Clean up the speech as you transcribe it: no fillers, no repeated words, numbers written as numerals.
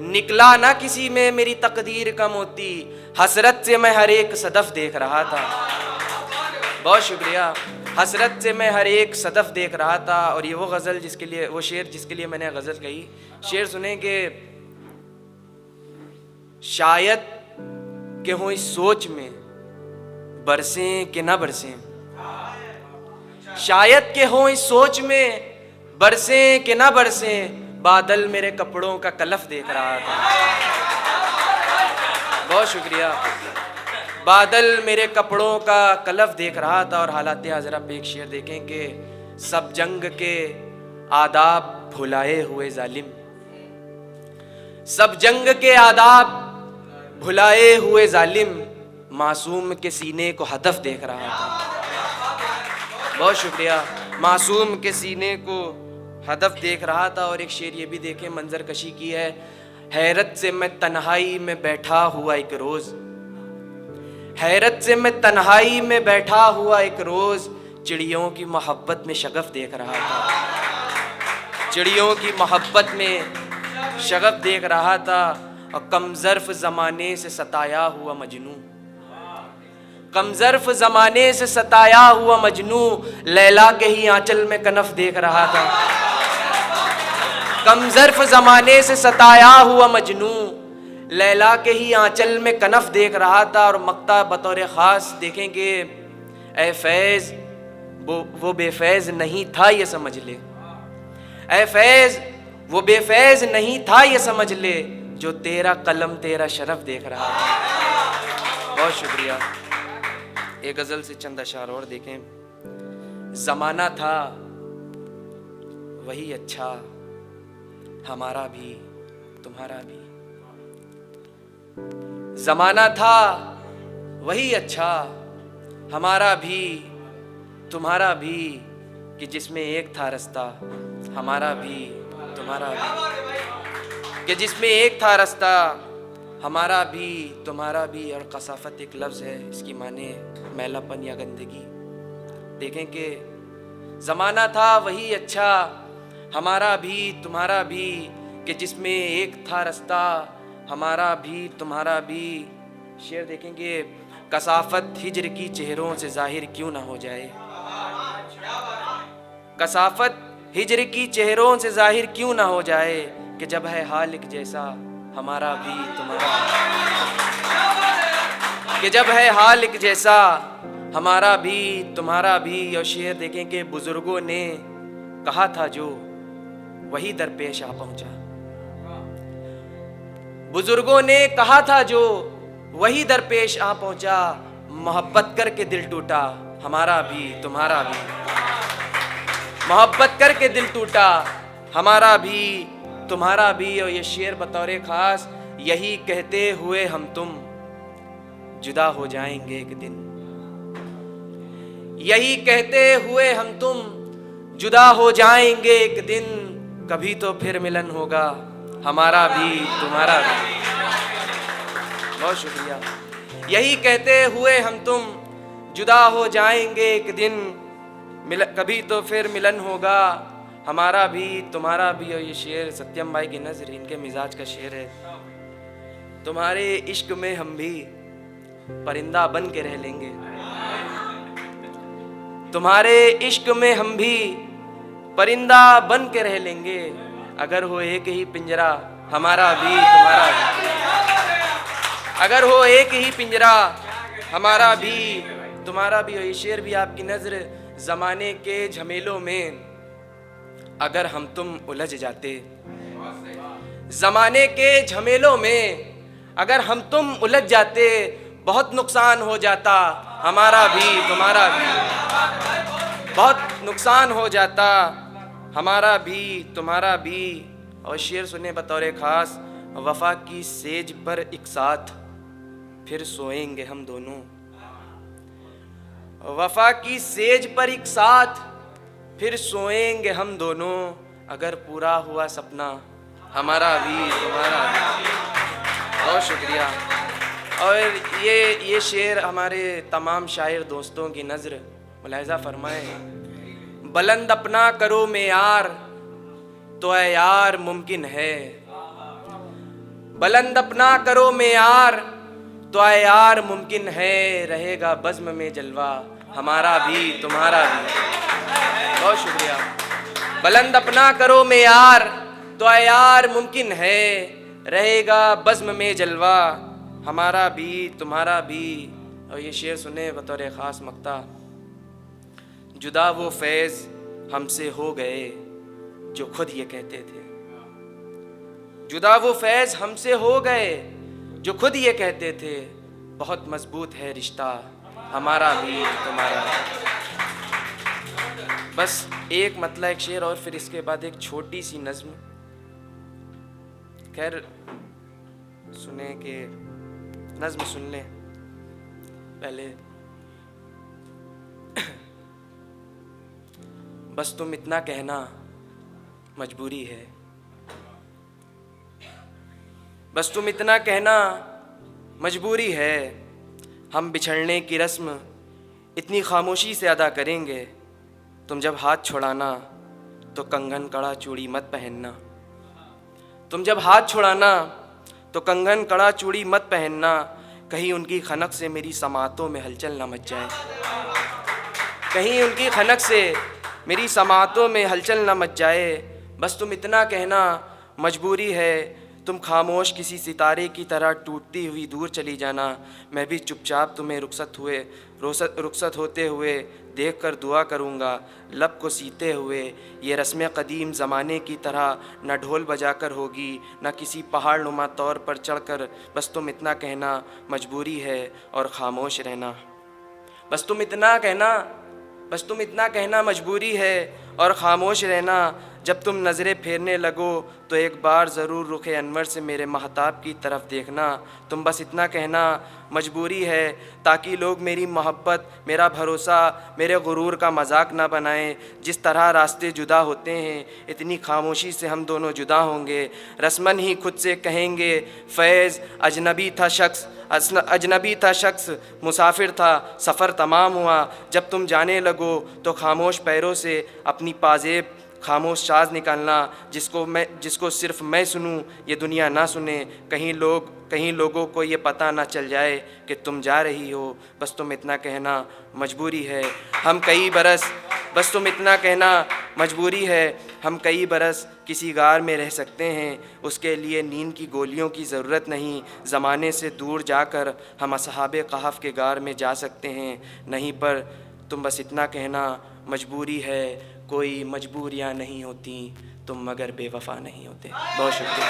نکلا نہ کسی میں میری تقدیر کا موتی، حسرت سے میں ہر ایک صدف دیکھ رہا تھا. بہت شکریہ. حسرت سے میں ہر ایک صدف دیکھ رہا تھا. اور یہ وہ غزل جس کے لیے، وہ شعر جس کے لیے میں نے غزل کہی. شعر سنیں کہ شاید کہ ہوں اس سوچ میں برسیں کہ نہ برسیں، شاید کہ ہوں اس سوچ میں برسیں کہ نہ برسیں، بادل میرے کپڑوں کا کلف دیکھ رہا تھا. بہت شکریہ. بادل میرے کپڑوں کا کلف دیکھ رہا تھا. اور حالات حاضرہ پہ ایک شعر دیکھیں کہ سب جنگ کے آداب بھلائے ہوئے ظالم، سب جنگ کے آداب بھلائے ہوئے ظالم، معصوم کے سینے کو ہدف دیکھ رہا تھا. بہت شکریہ. معصوم کے سینے کو ہدف دیکھ رہا تھا. اور ایک شعر یہ بھی دیکھیں، منظر کشی کی ہے. حیرت سے میں تنہائی میں بیٹھا ہوا ایک روز، حیرت سے میں تنہائی میں بیٹھا ہوا ایک روز، چڑیوں کی محبت میں شگف دیکھ رہا تھا. چڑیوں کی محبت میں شگف دیکھ رہا تھا. اور کم ظرف زمانے سے ستایا ہوا مجنوں، کم ظرف زمانے سے ستایا ہوا مجنوں، لیلا کے ہی آنچل میں کنف دیکھ رہا تھا. کم ظرف زمانے سے ستایا ہوا مجنوں، لیلا کے ہی آنچل میں کنف دیکھ رہا تھا. اور مقطع بطور خاص دیکھیں کہ اے فیض وہ بے فیض نہیں تھا یہ سمجھ لے، اے فیض وہ بے فیض نہیں تھا یہ سمجھ لے، جو تیرا قلم تیرا شرف دیکھ رہا تھا. بہت شکریہ. ایک غزل سے چند اشعار اور دیکھیں. زمانہ تھا وہی اچھا، ہمارا بھی تمہارا بھی. زمانہ تھا وہی اچھا، ہمارا بھی تمہارا بھی، کہ جس میں ایک تھا رستہ ہمارا بھی تمہارا بھی، کہ جس میں ایک تھا رستہ ہمارا بھی تمہارا بھی. اور کثافت ایک لفظ ہے، اس کی معنی میلا پن یا گندگی. دیکھیں کہ زمانہ تھا وہی اچھا، ہمارا بھی تمہارا بھی، کہ جس میں ایک تھا رستہ ہمارا بھی تمہارا بھی. شعر دیکھیں کہ کثافت ہجر کی چہروں سے ظاہر کیوں نہ ہو جائے، کثافت ہجر کی چہروں سے ظاہر کیوں نہ ہو جائے، کہ جب ہے حال ایک جیسا ہمارا بھی تمہارا بھی، کہ جب ہے حال ایک جیسا ہمارا بھی تمہارا بھی. اور شعر دیکھیں کہ بزرگوں نے کہا تھا جو وہی درپیش آ پہنچا، بزرگوں نے کہا تھا جو وہی درپیش آ پہنچا، محبت کر کے دل ٹوٹا ہمارا بھی تمہارا بھی، محبت کر کے دل ٹوٹا ہمارا بھی تمہارا بھی. اور یہ شعر بطور خاص، یہی کہتے ہوئے ہم تم جدا ہو جائیں گے ایک دن، یہی کہتے ہوئے ہم تم جدا ہو جائیں گے ایک دن، کبھی تو پھر ملن ہوگا ہمارا بھی تمہارا بھی. بہت شکریہ. یہی کہتے ہوئے ہم تم جدا ہو جائیں گے ایک دن، کبھی تو پھر ملن ہوگا ہمارا بھی تمہارا بھی. اور یہ شعر ستیم بھائی کی نظر، ان کے مزاج کا شعر ہے. تمہارے عشق میں ہم بھی پرندہ بن کے رہ لیں گے، تمہارے عشق میں ہم بھی پرندہ بن کے رہ لیں گے، اگر ہو ایک ہی پنجرا ہمارا بھی تمہارا بھی، اگر ہو ایک ہی پنجرا ہمارا بھی تمہارا بھی. اور یہ شعر بھی آپ کی نظر، زمانے کے جھمیلوں میں اگر ہم تم الجھ جاتے، زمانے کے جھمیلوں میں اگر ہم تم الجھ جاتے، بہت نقصان ہو جاتا ہمارا بھی تمہارا بھی، بہت نقصان ہو جاتا ہمارا بھی تمہارا بھی. اور شعر سنیں بطور خاص، وفا کی سیج پر ایک ساتھ پھر سوئیں گے ہم دونوں، وفا کی سیج پر ایک ساتھ پھر سوئیں گے ہم دونوں، اگر پورا ہوا سپنا ہمارا بھی تمہارا بھی. بہت شکریہ. اور یہ شعر ہمارے تمام شاعر دوستوں کی نظر، ملاحظہ فرمائیں. بلند اپنا کرو معیار تو اے یار ممکن ہے، بلند اپنا کرو معیار تو اے یار ممکن ہے رہے گا بزم میں جلوہ ہمارا بھی تمہارا بھی۔ بہت شکریہ۔ بلند اپنا کرو معیار تو اے یار ممکن ہے رہے گا بزم میں جلوہ ہمارا بھی تمہارا بھی۔ اور یہ شعر سنیں بطور خاص مقطع۔ جدا وہ فیض ہم سے ہو گئے جو خود یہ کہتے تھے، جدا وہ فیض ہم سے ہو گئے جو خود یہ کہتے تھے، بہت مضبوط ہے رشتہ ہمارا بھی تمہارا بھی۔ بس ایک مطلع ایک شعر اور پھر اس کے بعد ایک چھوٹی سی نظم۔ خیر سنیں کہ نظم سن لیں پہلے۔ بس تم اتنا کہنا مجبوری ہے، بس تم اتنا کہنا مجبوری ہے، ہم بچھڑنے کی رسم اتنی خاموشی سے ادا کریں گے، تم جب ہاتھ چھڑانا تو کنگن کڑا چوڑی مت پہننا، تم جب ہاتھ چھڑانا تو کنگن کڑا چوڑی مت پہننا، کہیں ان کی خنق سے میری سماعتوں میں ہلچل نہ مچ جائے، کہیں ان کی خنق سے میری سماعتوں میں ہلچل نہ مچ جائے۔ بس تم اتنا کہنا مجبوری ہے، تم خاموش کسی ستارے کی طرح ٹوٹتی ہوئی دور چلی جانا، میں بھی چپ چاپ تمہیں رخصت ہوتے ہوئے دیکھ کر دعا کروں گا، لب کو سیتے ہوئے۔ یہ رسم قدیم زمانے کی طرح نہ ڈھول بجا کر ہوگی نہ کسی پہاڑ نما طور پر چڑھ کر، بس تم اتنا کہنا مجبوری ہے اور خاموش رہنا، بس تم اتنا کہنا، بس تم اتنا کہنا مجبوری ہے اور خاموش رہنا، جب تم نظریں پھیرنے لگو تو ایک بار ضرور رخ انور سے میرے مہتاب کی طرف دیکھنا، تم بس اتنا کہنا مجبوری ہے تاکہ لوگ میری محبت، میرا بھروسہ، میرے غرور کا مذاق نہ بنائیں، جس طرح راستے جدا ہوتے ہیں اتنی خاموشی سے ہم دونوں جدا ہوں گے، رسمن ہی خود سے کہیں گے فیض اجنبی تھا شخص مسافر تھا، سفر تمام ہوا، جب تم جانے لگو تو خاموش پیروں سے اپنی پازیب خاموش ساز نکالنا، جس کو صرف میں سنوں یہ دنیا نہ سنے، کہیں لوگوں کو یہ پتہ نہ چل جائے کہ تم جا رہی ہو، بس تم اتنا کہنا مجبوری ہے، بس تم اتنا کہنا مجبوری ہے، ہم کئی برس کسی غار میں رہ سکتے ہیں، اس کے لیے نیند کی گولیوں کی ضرورت نہیں، زمانے سے دور جا کر ہم اصحاب کہف کے غار میں جا سکتے ہیں، نہیں پر تم بس اتنا کہنا مجبوری ہے، کوئی مجبوریاں نہیں ہوتی تم مگر بے وفا نہیں ہوتے۔ بہت شکریہ۔